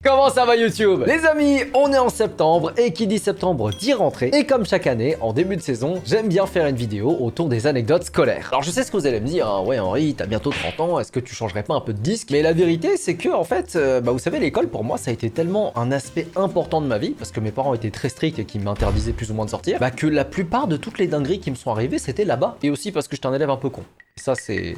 Comment ça va YouTube? Les amis, on est en septembre et qui dit septembre dit rentrée. Et comme chaque année, en début de saison, j'aime bien faire une vidéo autour des anecdotes scolaires. Alors je sais ce que vous allez me dire, hein, ouais Henri, t'as bientôt 30 ans, est-ce que tu changerais pas un peu de disque? Mais la vérité c'est que en fait, vous savez, l'école pour moi ça a été tellement un aspect important de ma vie, parce que mes parents étaient très stricts et qui m'interdisaient plus ou moins de sortir, que la plupart de toutes les dingueries qui me sont arrivées c'était là-bas. Et aussi parce que j'étais un élève un peu con. Et ça c'est...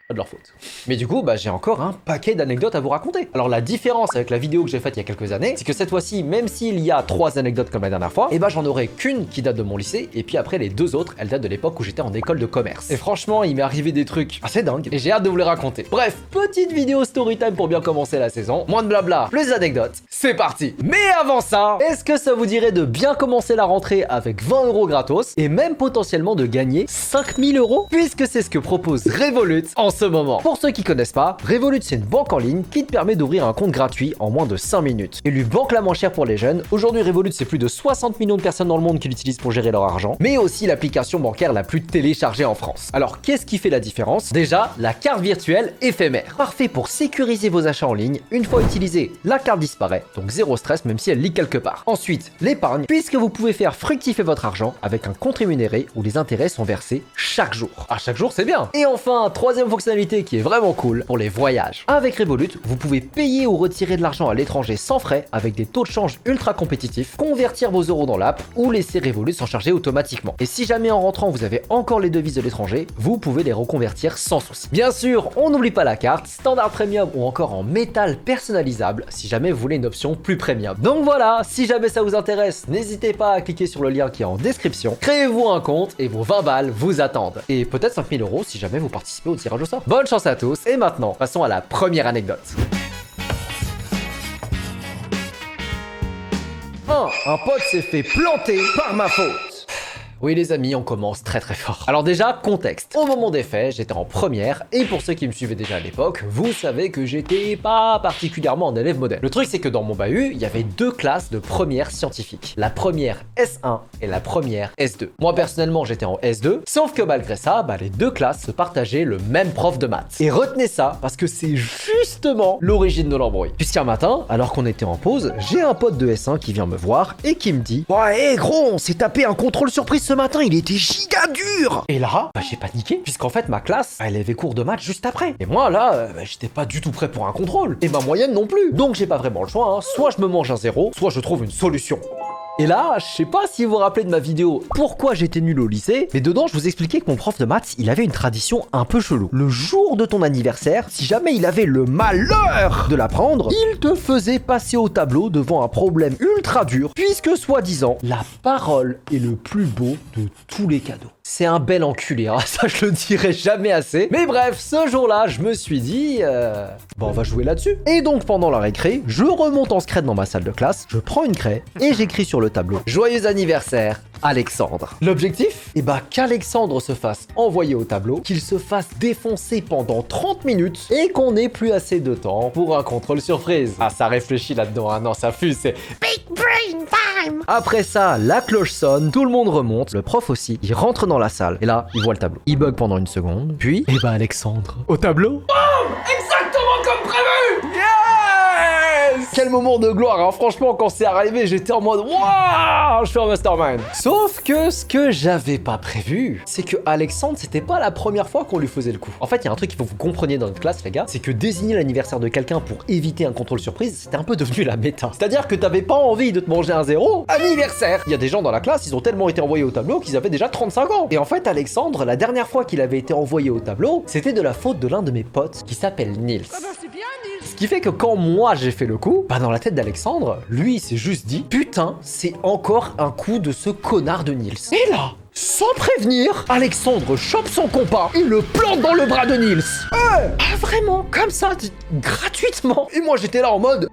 de leur faute. Mais du coup, j'ai encore un paquet d'anecdotes à vous raconter. Alors la différence avec la vidéo que j'ai faite il y a quelques années, c'est que cette fois-ci, même s'il y a 3 anecdotes comme la dernière fois, j'en aurai qu'une qui date de mon lycée, et puis après les 2 autres, elles datent de l'époque où j'étais en école de commerce. Et franchement, il m'est arrivé des trucs assez dingues, et j'ai hâte de vous les raconter. Bref, petite vidéo storytime pour bien commencer la saison. Moins de blabla, plus d'anecdotes. C'est parti. Mais avant ça, est-ce que ça vous dirait de bien commencer la rentrée avec 20 € gratos, et même potentiellement de gagner 5000 €? Puisque c'est ce que propose Revolut en ce moment. Pour ceux qui connaissent pas, Revolut c'est une banque en ligne qui te permet d'ouvrir un compte gratuit en moins de 5 minutes. Élu banque la moins chère pour les jeunes, aujourd'hui Revolut c'est plus de 60 millions de personnes dans le monde qui l'utilisent pour gérer leur argent, mais aussi l'application bancaire la plus téléchargée en France. Alors qu'est-ce qui fait la différence? Déjà, la carte virtuelle éphémère. Parfait pour sécuriser vos achats en ligne. Une fois utilisée, la carte disparaît, donc zéro stress même si elle lit quelque part. Ensuite, l'épargne, puisque vous pouvez faire fructifier votre argent avec un compte rémunéré où les intérêts sont versés chaque jour. À chaque jour c'est bien. Et enfin, troisième fonctionnalité qui est vraiment cool pour les voyages. Avec Revolut, vous pouvez payer ou retirer de l'argent à l'étranger sans frais avec des taux de change ultra compétitifs, convertir vos euros dans l'app ou laisser Revolut s'en charger automatiquement. Et si jamais en rentrant vous avez encore les devises de l'étranger, vous pouvez les reconvertir sans souci. Bien sûr, on n'oublie pas la carte, standard premium ou encore en métal personnalisable si jamais vous voulez une option plus premium. Donc voilà, si jamais ça vous intéresse, n'hésitez pas à cliquer sur le lien qui est en description, créez-vous un compte et vos 20 balles vous attendent. Et peut-être 5000 € si jamais vous participez au tirage au sort. Bonne chance à tous, et maintenant, passons à la première anecdote. Un pote s'est fait planter par ma faute. Oui les amis, on commence très fort. Alors déjà, contexte. Au moment des faits, j'étais en première, et pour ceux qui me suivaient déjà à l'époque, vous savez que j'étais pas particulièrement un élève modèle. Le truc c'est que dans mon bahut, il y avait 2 classes de première scientifique. La première S1 et la première S2. Moi personnellement, j'étais en S2, sauf que malgré ça, les 2 classes se partageaient le même prof de maths. Et retenez ça, parce que c'est justement l'origine de l'embrouille. Puisqu'un matin, alors qu'on était en pause, j'ai un pote de S1 qui vient me voir et qui me dit « Ouais, gros, on s'est tapé un contrôle surprise ce matin, il était giga dur !» Et là, j'ai paniqué, puisqu'en fait ma classe, elle avait cours de maths juste après. Et moi là, j'étais pas du tout prêt pour un contrôle. Et ma moyenne non plus. Donc j'ai pas vraiment le choix, hein. Soit je me mange un 0, soit je trouve une solution. Et là, je sais pas si vous vous rappelez de ma vidéo Pourquoi j'étais nul au lycée, mais dedans je vous expliquais que mon prof de maths, il avait une tradition un peu chelou. Le jour de ton anniversaire, si jamais il avait le malheur de l'apprendre, il te faisait passer au tableau devant un problème ultra dur, puisque soi-disant, la parole est le plus beau de tous les cadeaux. C'est un bel enculé, hein, ça je le dirai jamais assez. Mais bref, ce jour-là, je me suis dit, on va jouer là-dessus. Et donc pendant la récré, je remonte en scred dans ma salle de classe, je prends une craie et j'écris sur le tableau « Joyeux anniversaire, Alexandre ». L'objectif? Qu'Alexandre se fasse envoyer au tableau, qu'il se fasse défoncer pendant 30 minutes et qu'on n'ait plus assez de temps pour un contrôle surprise. Ah, ça réfléchit là-dedans, hein, non, ça fuse, c'est Big Brain Time. Après ça, la cloche sonne, tout le monde remonte, le prof aussi, il rentre dans la salle et là, il voit le tableau. Il bug pendant une seconde, puis, Alexandre, au tableau. Boum! Exactement comme prévu! Yes! Quel moment de gloire, hein. Franchement, quand c'est arrivé, j'étais en mode waouh, je fais un mastermind. Sauf que ce que j'avais pas prévu, c'est que Alexandre, c'était pas la première fois qu'on lui faisait le coup. En fait, il y a un truc qu'il faut que vous compreniez dans notre classe, les gars, c'est que désigner l'anniversaire de quelqu'un pour éviter un contrôle surprise, c'était un peu devenu la méta. C'est-à-dire que t'avais pas envie de te manger un 0, anniversaire. Il y a des gens dans la classe, ils ont tellement été envoyés au tableau qu'ils avaient déjà 35 ans. Et en fait, Alexandre, la dernière fois qu'il avait été envoyé au tableau, c'était de la faute de l'un de mes potes qui s'appelle Nils. C'est bien, Nils. Ce qui fait que quand moi j'ai fait le coup, dans la tête d'Alexandre, lui il s'est juste dit putain, c'est encore un coup de ce connard de Nils. Et là, sans prévenir, Alexandre chope son compas et le plante dans le bras de Nils. Vraiment, comme ça, gratuitement. Et moi j'étais là en mode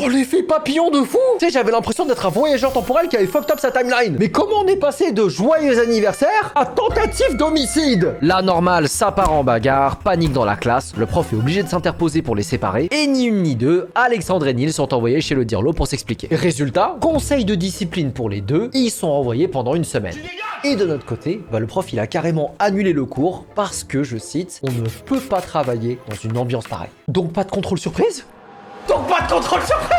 l'effet papillon de fou. Tu sais, j'avais l'impression d'être un voyageur temporel qui avait fucked up sa timeline. Mais comment on est passé de joyeux anniversaire à tentative d'homicide? Là, normal, ça part en bagarre, panique dans la classe, le prof est obligé de s'interposer pour les séparer, et ni une ni deux, Alexandre et Nils sont envoyés chez le dirlo pour s'expliquer. Résultat, conseil de discipline pour les deux, ils sont envoyés pendant une semaine. Et de notre côté, le prof il a carrément annulé le cours parce que, je cite, on ne peut pas travailler dans une ambiance pareille. Donc pas de contrôle surprise? Donc pas de contrôle surprise.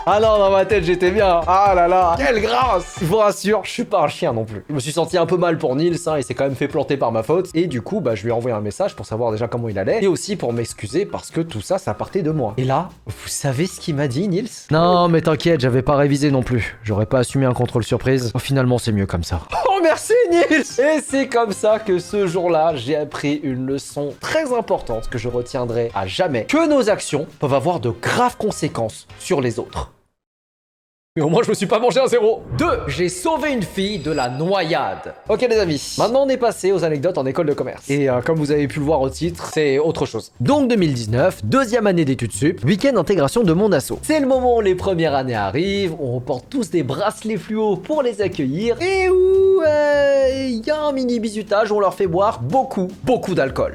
Ah non, dans ma tête, j'étais bien. Ah là là, quelle grâce. Je vous rassure, je suis pas un chien non plus. Je me suis senti un peu mal pour Nils, hein, il s'est quand même fait planter par ma faute. Et du coup, bah, je lui ai envoyé un message pour savoir déjà comment il allait. Et aussi pour m'excuser parce que tout ça, ça partait de moi. Et là, vous savez ce qu'il m'a dit, Nils? Non, mais t'inquiète, j'avais pas révisé non plus. J'aurais pas assumé un contrôle surprise. Oh, finalement, c'est mieux comme ça. Oh, merci, Nils. Et c'est comme ça que ce jour-là, j'ai appris une leçon très importante que je retiendrai à jamais. Que nos actions peuvent avoir de graves conséquences sur les autres. Mais au moins, je me suis pas mangé un zéro. 2. J'ai sauvé une fille de la noyade. Ok, les amis. Maintenant, on est passé aux anecdotes en école de commerce. Et comme vous avez pu le voir au titre, c'est autre chose. Donc, 2019, deuxième année d'études sup, week-end intégration de mon asso. C'est le moment où les premières années arrivent, on porte tous des bracelets fluo pour les accueillir, et où il y a un mini bisutage où on leur fait boire beaucoup d'alcool.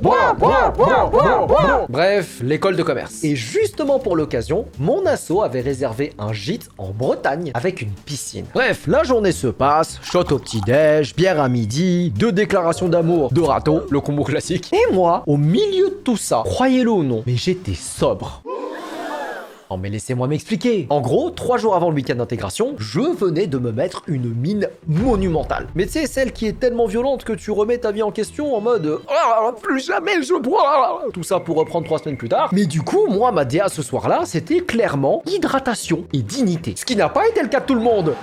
Bref, l'école de commerce. Et justement pour l'occasion, mon asso avait réservé un gîte en Bretagne avec une piscine. Bref, la journée se passe, shot au petit-déj, bière à midi, 2 déclarations d'amour de râteau, le combo classique. Et moi, au milieu de tout ça, croyez-le ou non, mais j'étais sobre. Non mais laissez-moi m'expliquer. En gros, 3 jours avant le week-end d'intégration, je venais de me mettre une mine monumentale. Mais tu sais, celle qui est tellement violente que tu remets ta vie en question en mode ah, plus jamais je bois. Tout ça pour reprendre 3 semaines plus tard. Mais du coup, moi, ma DA ce soir-là, c'était clairement hydratation et dignité. Ce qui n'a pas été le cas de tout le monde.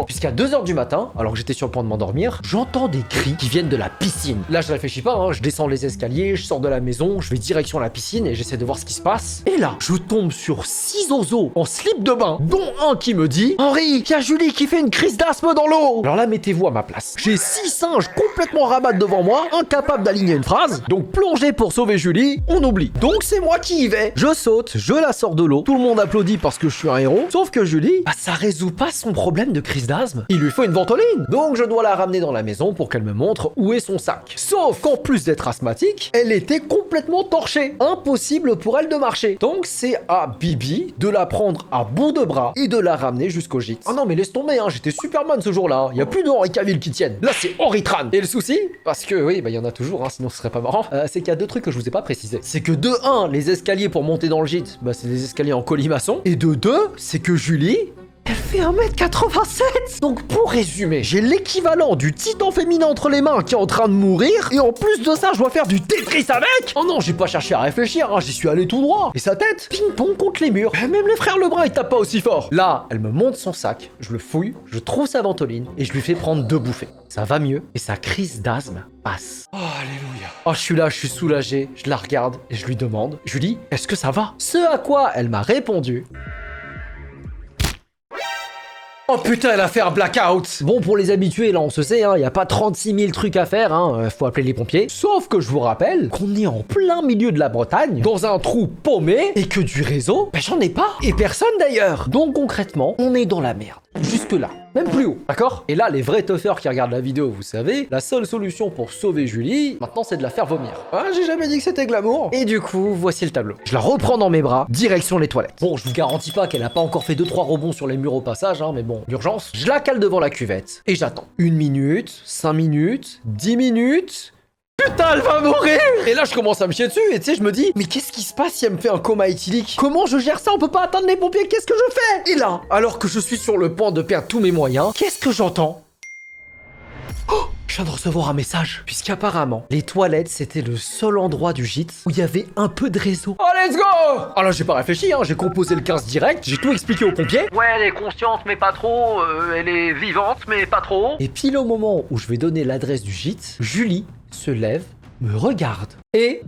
Puisqu'à 2h du matin, alors que j'étais sur le point de m'endormir, j'entends des cris qui viennent de la piscine. Là, je réfléchis pas, hein, je descends les escaliers, je sors de la maison, je vais direction la piscine et j'essaie de voir ce qui se passe. Et là, je tombe sur 6 oiseaux en slip de bain, dont un qui me dit « Henri, il y a Julie qui fait une crise d'asthme dans l'eau !» Alors là, mettez-vous à ma place. J'ai 6 singes complètement rabattent devant moi, incapables d'aligner une phrase. Donc plonger pour sauver Julie, on oublie. Donc c'est moi qui y vais. Je saute, je la sors de l'eau. Tout le monde applaudit parce que je suis un héros. Sauf que Julie, bah ça résout pas son problème de crise d'asthme. Il lui faut une ventoline. Donc je dois la ramener dans la maison pour qu'elle me montre où est son sac. Sauf qu'en plus d'être asthmatique, elle était complètement torchée. Impossible pour elle de marcher. Donc c'est à Bibi de la prendre à bout de bras et de la ramener jusqu'au gîte. Ah non mais laisse tomber, hein, j'étais Superman ce jour-là. Il y a plus de Henri Cavill qui tiennent. Là c'est Henri Tran. Et le souci, parce que oui, bah il y en a toujours, hein, sinon ce serait pas marrant, c'est qu'il y a 2 trucs que je vous ai pas précisé. C'est que de 1, les escaliers pour monter dans le gîte, bah c'est des escaliers en colimaçon. Et de 2, c'est que Julie, elle fait 1m87. Donc pour résumer, j'ai l'équivalent du titan féminin entre les mains qui est en train de mourir. Et en plus de ça, je dois faire du Tetris avec. Oh non, j'ai pas cherché à réfléchir, hein, j'y suis allé tout droit. Et sa tête, ping-pong contre les murs. Même les frères Lebrun, ils tapent pas aussi fort. Là, elle me monte son sac, je le fouille, je trouve sa ventoline et je lui fais prendre 2 bouffées. Ça va mieux et sa crise d'asthme passe. Oh, alléluia. Oh, je suis là, je suis soulagé. Je la regarde et je lui demande, Julie, est-ce que ça va? Ce à quoi elle m'a répondu... Oh putain, elle a fait un blackout. Bon, pour les habitués, là, on se sait, hein, y a pas 36 000 trucs à faire, hein, faut appeler les pompiers. Sauf que je vous rappelle qu'on est en plein milieu de la Bretagne, dans un trou paumé, et que du réseau, ben j'en ai pas. Et personne d'ailleurs. Donc concrètement, on est dans la merde. Jusque là. Même plus haut, d'accord? Et là, les vrais toughers qui regardent la vidéo, vous savez, la seule solution pour sauver Julie, maintenant, c'est de la faire vomir. Ah, j'ai jamais dit que c'était glamour. Et du coup, voici le tableau. Je la reprends dans mes bras, direction les toilettes. Bon, je vous garantis pas qu'elle a pas encore fait 2-3 rebonds sur les murs au passage, hein, mais bon, l'urgence. Je la cale devant la cuvette, et j'attends. 1 minute, 5 minutes, 10 minutes... Putain, elle va mourir! Et là, je commence à me chier dessus, et tu sais, je me dis, mais qu'est-ce qui se passe si elle me fait un coma éthylique? Comment je gère ça? On peut pas atteindre les pompiers, qu'est-ce que je fais? Et là, alors que je suis sur le point de perdre tous mes moyens, qu'est-ce que j'entends? Oh, je viens de recevoir un message, puisqu'apparemment, les toilettes, c'était le seul endroit du gîte où il y avait un peu de réseau. Oh, let's go! Ah là, j'ai pas réfléchi, hein, j'ai composé le 15 direct, j'ai tout expliqué aux pompiers. Ouais, elle est consciente, mais pas trop, elle est vivante, mais pas trop. Et pile au moment où je vais donner l'adresse du gîte, Julie se lève, me regarde et...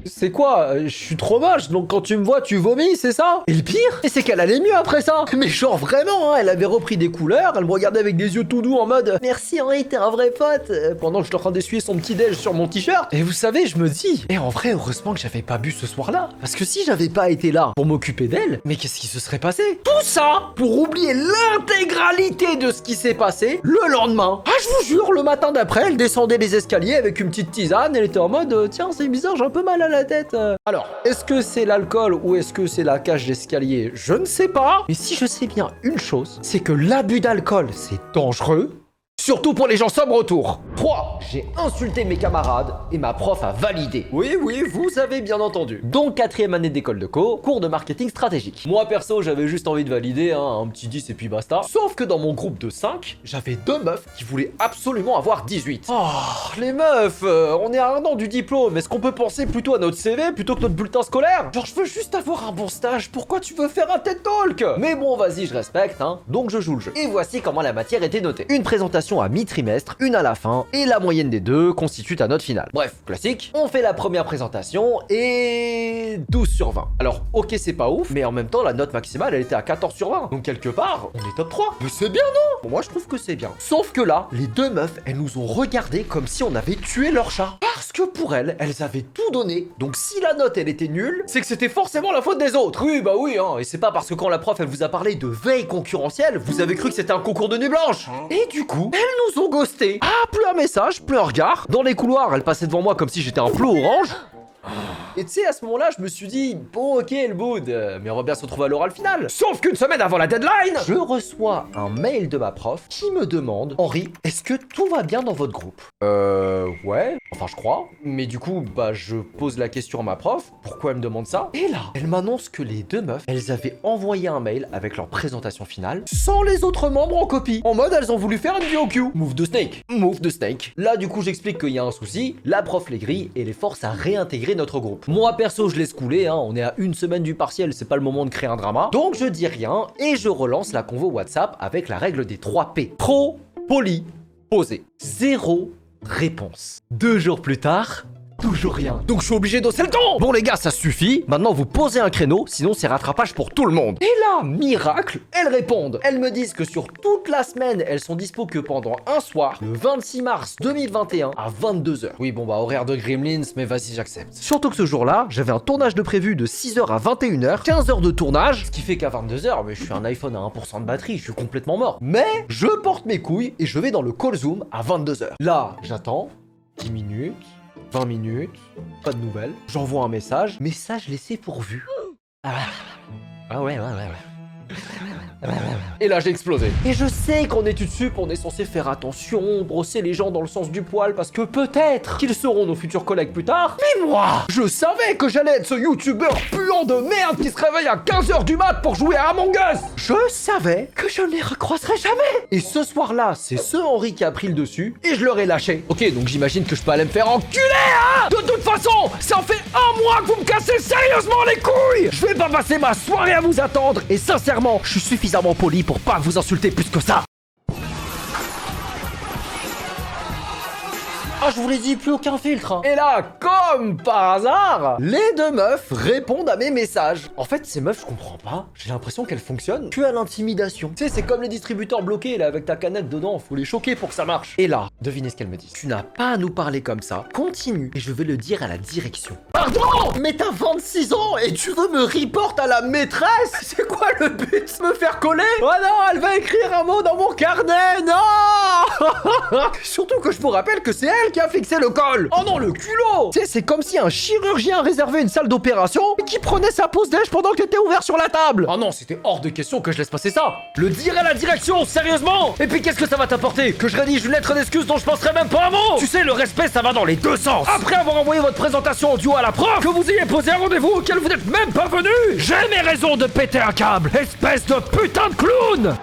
C'est quoi? Je suis trop moche, donc quand tu me vois, tu vomis, c'est ça? Et le pire, c'est qu'elle allait mieux après ça. Mais genre vraiment, hein, elle avait repris des couleurs, elle me regardait avec des yeux tout doux en mode « Merci Henri, t'es un vrai pote !» pendant que je suis en train d'essuyer son petit déj sur mon t-shirt. Et vous savez, je me dis, en vrai, heureusement que j'avais pas bu ce soir-là. Parce que si j'avais pas été là pour m'occuper d'elle, mais qu'est-ce qui se serait passé? Tout ça pour oublier l'intégralité de ce qui s'est passé le lendemain. Ah, je vous jure, le matin d'après, elle descendait les escaliers avec une petite tisane, elle était en mode « Tiens, c'est bizarre, j'ai un peu mal à la tête. » Alors, est-ce que c'est l'alcool ou est-ce que c'est la cage d'escalier? Je ne sais pas. Mais si je sais bien une chose, c'est que l'abus d'alcool, c'est dangereux. Surtout pour les gens sobres autour. 3. J'ai insulté mes camarades et ma prof a validé. Oui, vous avez bien entendu. Donc 4e année d'école de co, cours de marketing stratégique. Moi perso, j'avais juste envie de valider, un petit 10 et puis basta. Sauf que dans mon groupe de 5, j'avais 2 meufs qui voulaient absolument avoir 18. Oh, les meufs, on est à 1 an du diplôme. Est-ce qu'on peut penser plutôt à notre CV plutôt que notre bulletin scolaire? Genre, je veux juste avoir un bon stage. Pourquoi tu veux faire un TED Talk? Mais bon, vas-y, je respecte, donc je joue le jeu. Et voici comment la matière était notée. Une présentation à mi-trimestre, une à la fin, et la moyenne des deux constitue ta note finale. Bref, classique. On fait la première présentation et 12 sur 20. Alors, ok, c'est pas ouf, mais en même temps, la note maximale, elle était à 14 sur 20. Donc quelque part, on est top 3. Mais c'est bien, non? Bon, moi, je trouve que c'est bien. Sauf que là, les 2 meufs, elles nous ont regardé comme si on avait tué leur chat. Parce que pour elles avaient tout donné. Donc si la note, elle était nulle, c'est que c'était forcément la faute des autres. Oui, bah oui, et c'est pas parce que quand la prof, elle vous a parlé de veille concurrentielle, vous avez cru que c'était un concours de nuit blanche. Et du coup, elles nous ont ghosté. Ah, plus un message, plus un regard. Dans les couloirs, elle passait devant moi comme si j'étais un plot orange. Et tu sais, à ce moment-là, je me suis dit, bon, ok, le boud, mais on va bien se retrouver à l'oral final. Sauf qu'une semaine avant la deadline, je reçois un mail de ma prof qui me demande, Henri, est-ce que tout va bien dans votre groupe? Ouais, enfin, je crois. Mais du coup, bah, je pose la question à ma prof, pourquoi elle me demande ça? Et là, elle m'annonce que les 2 meufs, elles avaient envoyé un mail avec leur présentation finale, sans les autres membres en copie. En mode, elles ont voulu faire une VOQ. Move de snake. Move de snake. Là, du coup, j'explique qu'il y a un souci, la prof les grille et les force à réintégrer notre groupe. Moi perso je laisse couler, on est à 1 semaine du partiel, c'est pas le moment de créer un drama. Donc je dis rien et je relance la convo WhatsApp avec la règle des 3 P. Pro, poli, posé. 0 réponse. 2 jours plus tard, toujours rien. Donc je suis obligé d'osser le ton. Bon les gars, ça suffit. Maintenant vous posez un créneau, sinon c'est rattrapage pour tout le monde. Et là, miracle, elles répondent. Elles me disent que sur toute la semaine, elles sont dispo que pendant un soir, le 26 mars 2021 à 22h. Oui bon bah horaire de Gremlins, mais vas-y j'accepte. Surtout que ce jour-là, j'avais un tournage de prévu de 6h à 21h, 15 heures de tournage, ce qui fait qu'à 22h, mais je suis un iPhone à 1% de batterie, je suis complètement mort. Mais je porte mes couilles et je vais dans le call Zoom à 22h. Là, j'attends 10 minutes. 20 minutes, pas de nouvelles. J'envoie un message laissé pour vu. Ah ouais. Et là j'ai explosé. Et je sais qu'en études sup on est censé faire attention, brosser les gens dans le sens du poil parce que peut-être qu'ils seront nos futurs collègues plus tard. Mais moi, je savais que j'allais être ce youtubeur puant de merde qui se réveille à 15h du mat pour jouer à Among Us. Je savais que je ne les recroiserais jamais. Et ce soir-là, c'est ce Henri qui a pris le dessus et je leur ai lâché. Ok, donc j'imagine que je peux aller me faire enculer, De toute façon, ça en fait 1 mois que vous me cassez sérieusement les couilles. Je vais pas passer ma soirée à vous attendre et sincèrement, je suis suffisamment poli pour pas vous insulter plus que ça. Ah, je vous l'ai dit, plus aucun filtre. Et là, comme par hasard, les 2 meufs répondent à mes messages. En fait, ces meufs, je comprends pas. J'ai l'impression qu'elles fonctionnent que à l'intimidation. Tu sais, c'est comme les distributeurs bloqués, là, avec ta canette dedans. Faut les choquer pour que ça marche. Et là, devinez ce qu'elles me disent. Tu n'as pas à nous parler comme ça. Continue. Et je vais le dire à la direction. Pardon? Mais t'as 26 ans et tu veux me report à la maîtresse? C'est quoi le but? Me faire coller? Oh non, elle va écrire un mot dans mon carnet. Non. Surtout que je vous rappelle que c'est elle qui a fixé le col. Oh non, le culot. Tu sais, c'est comme si un chirurgien réservait une salle d'opération et qui prenait sa pause déj pendant que t'étais ouvert sur la table. Oh non, c'était hors de question que je laisse passer ça. Le dire à la direction, sérieusement. Et puis qu'est-ce que ça va t'apporter? Que je rédige une lettre d'excuse dont je penserai même pas un mot? Tu sais, le respect, ça va dans les 2 sens. Après avoir envoyé votre présentation audio à la prof, que vous ayez posé un rendez-vous auquel vous n'êtes même pas venu, j'ai mes raisons de péter un câble, espèce de putain de clown.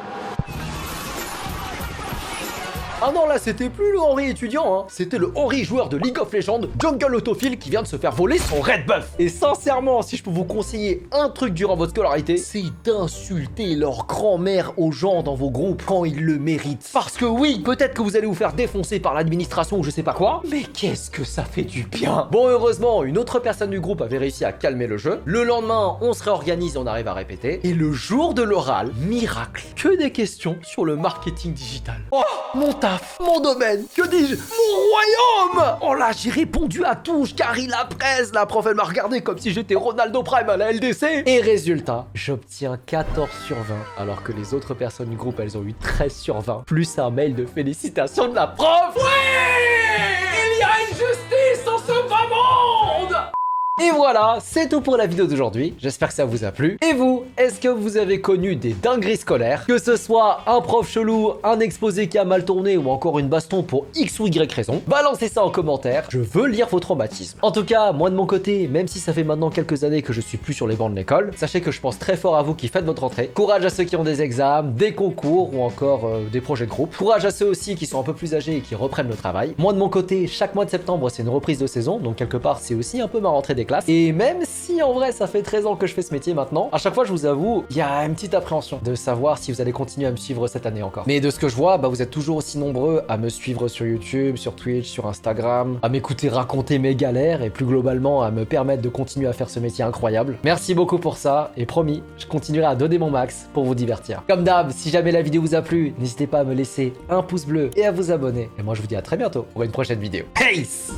Ah non, là, c'était plus le Henri étudiant, C'était le Henri joueur de League of Legends, jungle autophile qui vient de se faire voler son red buff. Et sincèrement, si je peux vous conseiller un truc durant votre scolarité, c'est d'insulter leur grand-mère aux gens dans vos groupes quand ils le méritent. Parce que oui, peut-être que vous allez vous faire défoncer par l'administration ou je sais pas quoi, mais qu'est-ce que ça fait du bien. Bon, heureusement, une autre personne du groupe avait réussi à calmer le jeu. Le lendemain, on se réorganise et on arrive à répéter. Et le jour de l'oral, miracle, que des questions sur le marketing digital. Oh, mon taf, mon domaine, que dis-je, mon royaume. Oh là, j'ai répondu à tout, je carie la presse. La prof, elle m'a regardé comme si j'étais Ronaldo Prime à la LDC. Et résultat, j'obtiens 14 sur 20, alors que les autres personnes du groupe, elles ont eu 13 sur 20, plus un mail de félicitations de la prof. Ouais, il y a une justice dans ce bas monde. Et voilà, c'est tout pour la vidéo d'aujourd'hui. J'espère que ça vous a plu. Et vous, est-ce que vous avez connu des dingueries scolaires? Que ce soit un prof chelou, un exposé qui a mal tourné ou encore une baston pour X ou Y raison, balancez ça en commentaire. Je veux lire vos traumatismes. En tout cas, moi de mon côté, même si ça fait maintenant quelques années que je suis plus sur les bancs de l'école, sachez que je pense très fort à vous qui faites votre rentrée. Courage à ceux qui ont des examens, des concours ou encore des projets de groupe. Courage à ceux aussi qui sont un peu plus âgés et qui reprennent le travail. Moi de mon côté, chaque mois de septembre, c'est une reprise de saison, donc quelque part, c'est aussi un peu ma rentrée des classes. Et même si en vrai, ça fait 13 ans que je fais ce métier maintenant, à chaque fois, je vous avoue, il y a une petite appréhension de savoir si vous allez continuer à me suivre cette année encore. Mais de ce que je vois, vous êtes toujours aussi nombreux à me suivre sur YouTube, sur Twitch, sur Instagram, à m'écouter raconter mes galères et plus globalement à me permettre de continuer à faire ce métier incroyable. Merci beaucoup pour ça et promis, je continuerai à donner mon max pour vous divertir. Comme d'hab, si jamais la vidéo vous a plu, n'hésitez pas à me laisser un pouce bleu et à vous abonner. Et moi, je vous dis à très bientôt pour une prochaine vidéo. Peace!